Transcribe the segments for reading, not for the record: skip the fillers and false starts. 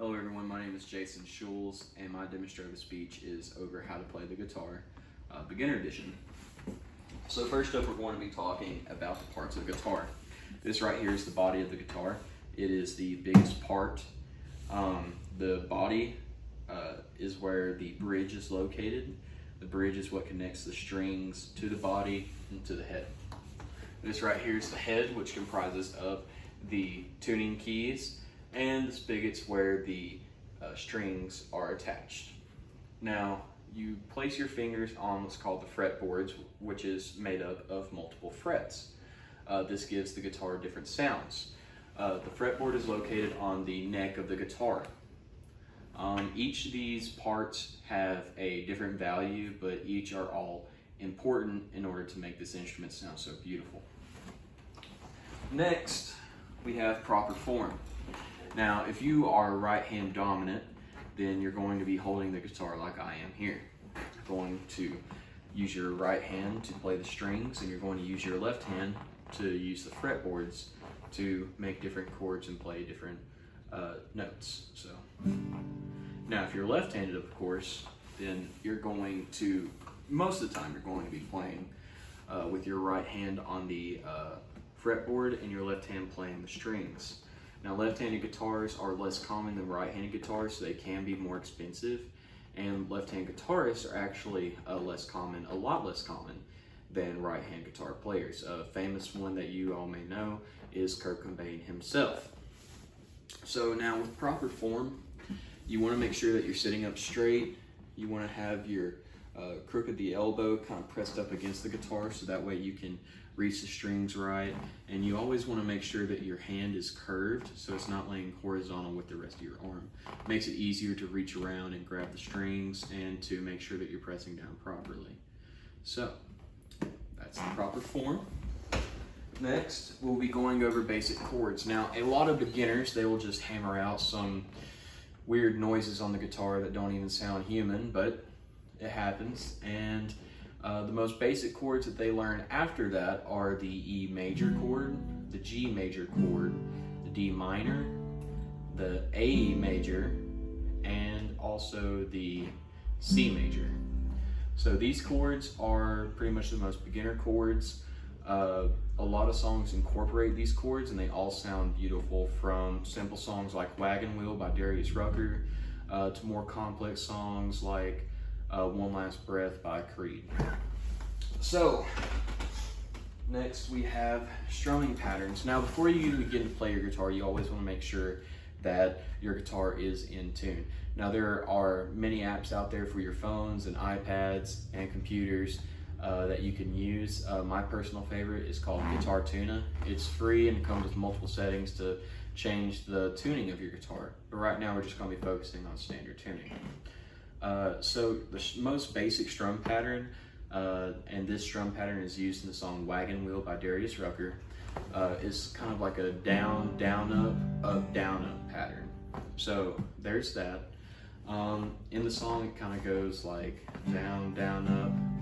Hello everyone, my name is Jason Schulz and my demonstrative speech is over how to play the guitar, beginner edition. So first up we're going to be talking about the parts of the guitar. This right here is the body of the guitar. It is the biggest part. The body is where the bridge is located. The bridge is what connects the strings to the body and to the head. This right here is the head, which comprises of the tuning keys, and the spigot's where the strings are attached. Now, you place your fingers on what's called the fretboards, which is made up of multiple frets. This gives the guitar different sounds. The fretboard is located on the neck of the guitar. Each of these parts have a different value, but each are all important in order to make this instrument sound so beautiful. Next, we have proper form. Now, if you are right hand dominant, then you're going to be holding the guitar like I am here. You're going to use your right hand to play the strings, and you're going to use your left hand to use the fretboards to make different chords and play different notes. So, now if you're left-handed, of course, then you're going to, most of the time, you're going to be playing with your right hand on the fretboard and your left hand playing the strings. Now, left-handed guitars are less common than right-handed guitars, so they can be more expensive. And left-hand guitarists are actually a lot less common than right-hand guitar players. A famous one that you all may know is Kurt Cobain himself. So now, with proper form, you want to make sure that you're sitting up straight. You want to have your crook of the elbow kind of pressed up against the guitar, so that way you can reach the strings right. And you always want to make sure that your hand is curved, so it's not laying horizontal with the rest of your arm. It makes it easier to reach around and grab the strings and to make sure that you're pressing down properly. So that's the proper form. Next, we'll be going over basic chords. Now, a lot of beginners, they will just hammer out some weird noises on the guitar that don't even sound human, but it happens. And the most basic chords that they learn after that are the E major chord, the G major chord, the D minor, the A major, and also the C major. So these chords are pretty much the most beginner chords. A lot of songs incorporate these chords and they all sound beautiful, from simple songs like Wagon Wheel by Darius Rucker to more complex songs like One Last Breath by Creed. So, next we have strumming patterns. Now, before you begin to play your guitar, you always want to make sure that your guitar is in tune. Now, there are many apps out there for your phones and iPads and computers that you can use. My personal favorite is called Guitar Tuna. It's free and it comes with multiple settings to change the tuning of your guitar. But right now we're just going to be focusing on standard tuning. So the most basic strum pattern, and this strum pattern is used in the song Wagon Wheel by Darius Rucker, is kind of like a down, down, up, down, up pattern. So there's that. In the song it kind of goes like down, down,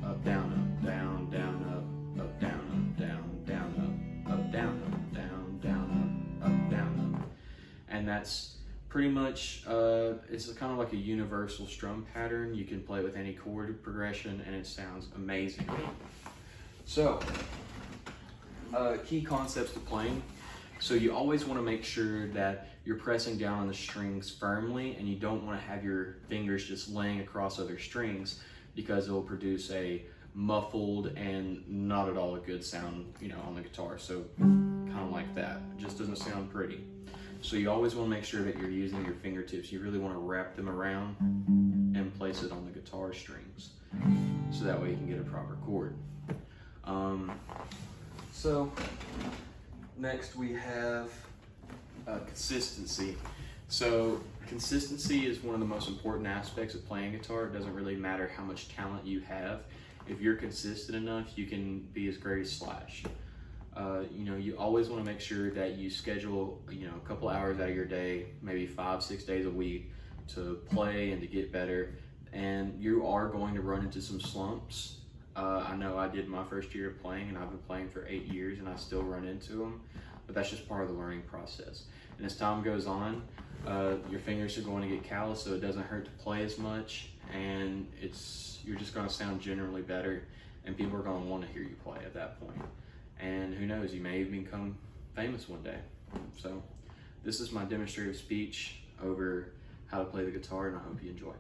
up, down, up, down, down, up, down, up, down, down, up, down, up, down, down, up, down, up. And that's pretty much, it's kind of like a universal strum pattern. You can play with any chord progression and it sounds amazing. So, key concepts to playing. So you always want to make sure that you're pressing down on the strings firmly, and you don't want to have your fingers just laying across other strings, because it will produce a muffled and not at all a good sound, on the guitar. So kind of like that. It just doesn't sound pretty. So you always want to make sure that you're using your fingertips. You really want to wrap them around and place it on the guitar strings, so that way you can get a proper chord. So next we have consistency. So consistency is one of the most important aspects of playing guitar. It doesn't really matter how much talent you have. If you're consistent enough, you can be as great as Slash. You always want to make sure that you schedule, a couple hours out of your day, maybe 5-6 days a week, to play and to get better. And you are going to run into some slumps. I know I did my first year of playing, and I've been playing for 8 years, and I still run into them. But that's just part of the learning process. And as time goes on, Your fingers are going to get callous, so it doesn't hurt to play as much, and you're just going to sound generally better, and people are going to want to hear you play at that point. And who knows, you may even become famous one day. So this is my demonstrative speech over how to play the guitar, and I hope you enjoy.